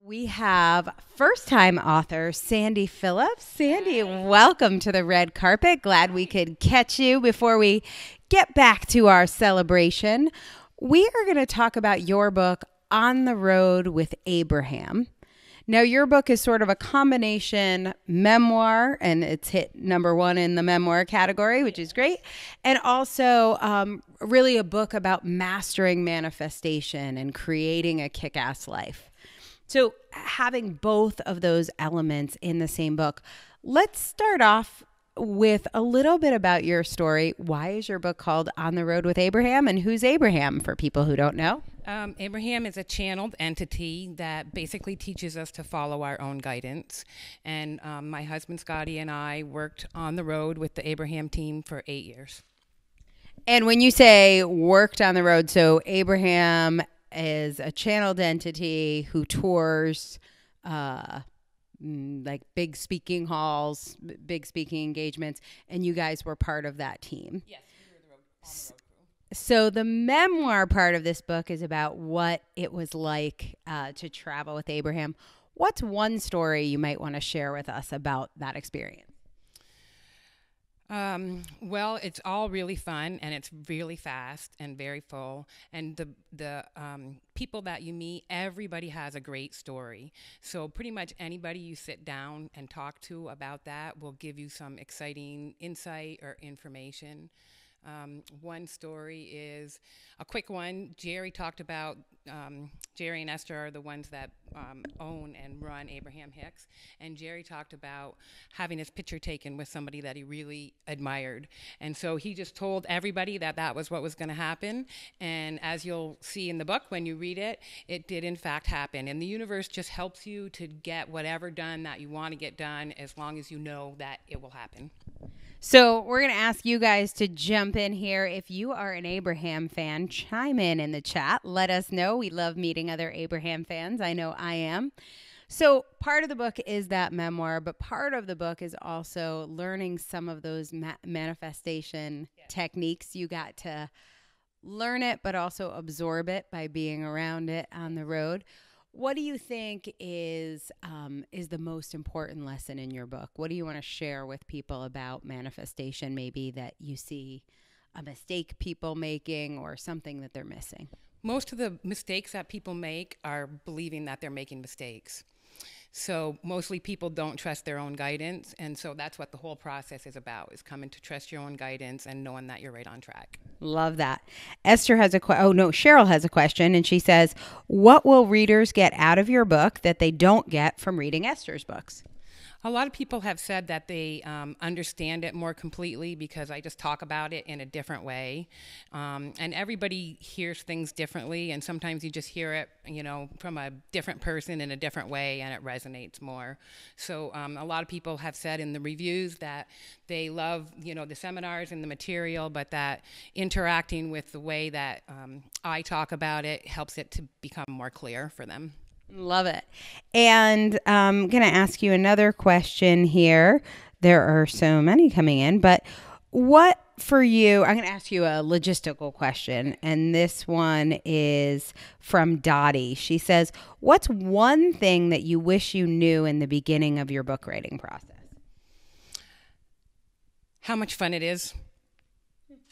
We have first-time author Sandi Phillips. Sandi, welcome to the red carpet. Glad we could catch you before we get back to our celebration. We are going to talk about your book, On the Road with Abraham. Now, your book is sort of a combination memoir, and it's hit #1 in the memoir category, which is great, and also really a book about mastering manifestation and creating a kick-ass life. So having both of those elements in the same book, let's start off with a little bit about your story. Why is your book called On the Road with Abraham, and who's Abraham for people who don't know? Abraham is a channeled entity that basically teaches us to follow our own guidance. And my husband, Scotty, and I worked on the road with the Abraham team for 8 years. And when you say worked on the road, so Abraham is a channeled entity who tours like big speaking halls, big speaking engagements, and you guys were part of that team. Yes, we were on the road crew. So the memoir part of this book is about what it was like to travel with Abraham. What's one story you might want to share with us about that experience? Well, it's all really fun, and it's really fast and very full. And the people that you meet, everybody has a great story. So pretty much anybody you sit down and talk to about that will give you some exciting insight or information. One story is a quick one. Jerry talked about, Jerry and Esther are the ones that own and run Abraham Hicks. And Jerry talked about having his picture taken with somebody that he really admired. And so he just told everybody that that was what was going to happen. And as you'll see in the book when you read it, it did in fact happen. And the universe just helps you to get whatever done that you want to get done as long as you know that it will happen. So we're going to ask you guys to jump in here. If you are an Abraham fan, chime in the chat. Let us know. We love meeting other Abraham fans. I know I am. So part of the book is that memoir, but part of the book is also learning some of those manifestation techniques. You got to learn it, but also absorb it by being around it on the road. What do you think is the most important lesson in your book? What do you want to share with people about manifestation, maybe that you see a mistake people making or something that they're missing? Most of the mistakes that people make are believing that they're making mistakes. So mostly people don't trust their own guidance, and so that's what the whole process is about, is coming to trust your own guidance and knowing that you're right on track. Love that. Esther has Cheryl has a question, and she says, what will readers get out of your book that they don't get from reading Esther's books? A lot of people have said that they understand it more completely because I just talk about it in a different way. And everybody hears things differently, and sometimes you just hear it, from a different person in a different way, and it resonates more. So a lot of people have said in the reviews that they love, the seminars and the material, but that interacting with the way that I talk about it helps it to become more clear for them. Love it. And I'm going to ask you another question here. There are so many coming in, but what for you, I'm going to ask you a logistical question. And this one is from Dottie. She says, what's one thing that you wish you knew in the beginning of your book writing process? How much fun it is.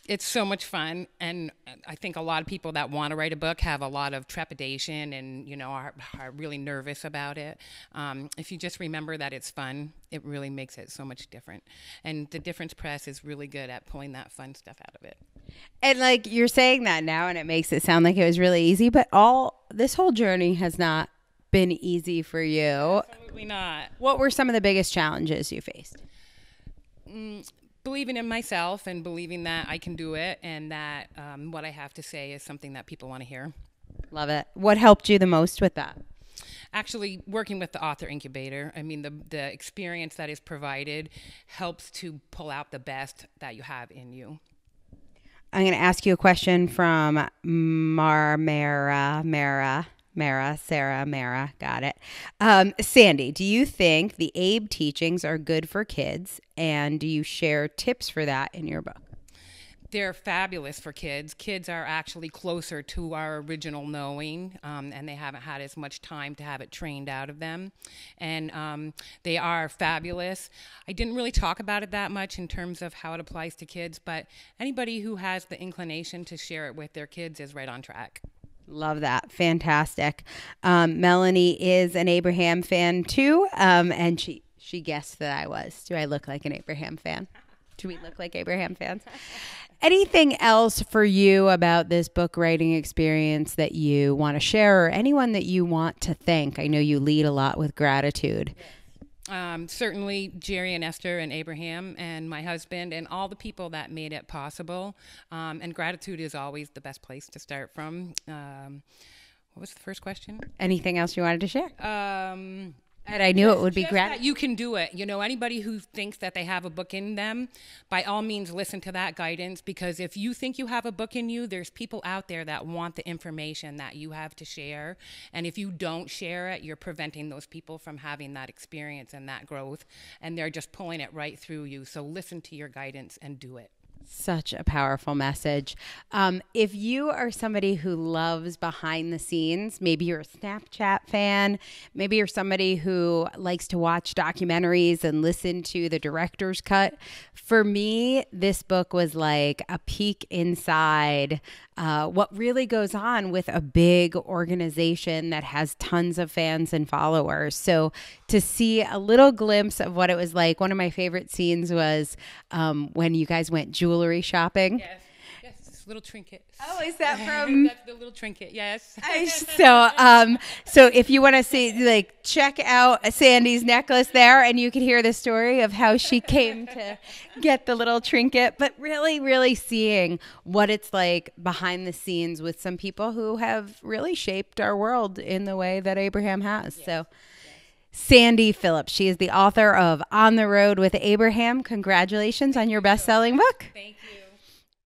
It's so much fun, and I think a lot of people that want to write a book have a lot of trepidation and, are really nervous about it. If you just remember that it's fun, it really makes it so much different. And the Difference Press is really good at pulling that fun stuff out of it. And you're saying that now, and it makes it sound like it was really easy, but this whole journey has not been easy for you. Absolutely not. What were some of the biggest challenges you faced? Believing in myself and believing that I can do it, and that what I have to say is something that people want to hear. Love it. What helped you the most with that? Actually, working with the author incubator. I mean, the experience that is provided helps to pull out the best that you have in you. I'm going to ask you a question from Sarah, got it. Sandi, do you think the Abe teachings are good for kids, and do you share tips for that in your book? they're fabulous for kids. Kids are actually closer to our original knowing, and they haven't had as much time to have it trained out of them. And they are fabulous. I didn't really talk about it that much in terms of how it applies to kids, but anybody who has the inclination to share it with their kids is right on track. Love that. Fantastic. Melanie is an Abraham fan too, and she guessed that I was. Do I look like an Abraham fan? Do we look like Abraham fans? Anything else for you about this book writing experience that you want to share, or anyone that you want to thank? I know you lead a lot with gratitude. Certainly Jerry and Esther and Abraham and my husband and all the people that made it possible. And gratitude is always the best place to start from. What was the first question? Anything else you wanted to share? And I knew it would be gratitude. You can do it. You know, anybody who thinks that they have a book in them, by all means, listen to that guidance, because if you think you have a book in you, there's people out there that want the information that you have to share. And if you don't share it, you're preventing those people from having that experience and that growth, and they're just pulling it right through you. So listen to your guidance and do it. Such a powerful message. If you are somebody who loves behind the scenes, maybe you're a Snapchat fan, maybe you're somebody who likes to watch documentaries and listen to the director's cut. For me, this book was like a peek inside what really goes on with a big organization that has tons of fans and followers. So to see a little glimpse of what it was like, one of my favorite scenes was when you guys went jewelry shopping. Yes, little trinket. Oh, is that from? That's the little trinket. Yes. So if you want to see, like, check out Sandy's necklace there, and you can hear the story of how she came to get the little trinket. But really, really seeing what it's like behind the scenes with some people who have really shaped our world in the way that Abraham has. Yes. So. Sandi Phillips, she is the author of On the Road with Abraham. Congratulations on your best-selling book. Thank you.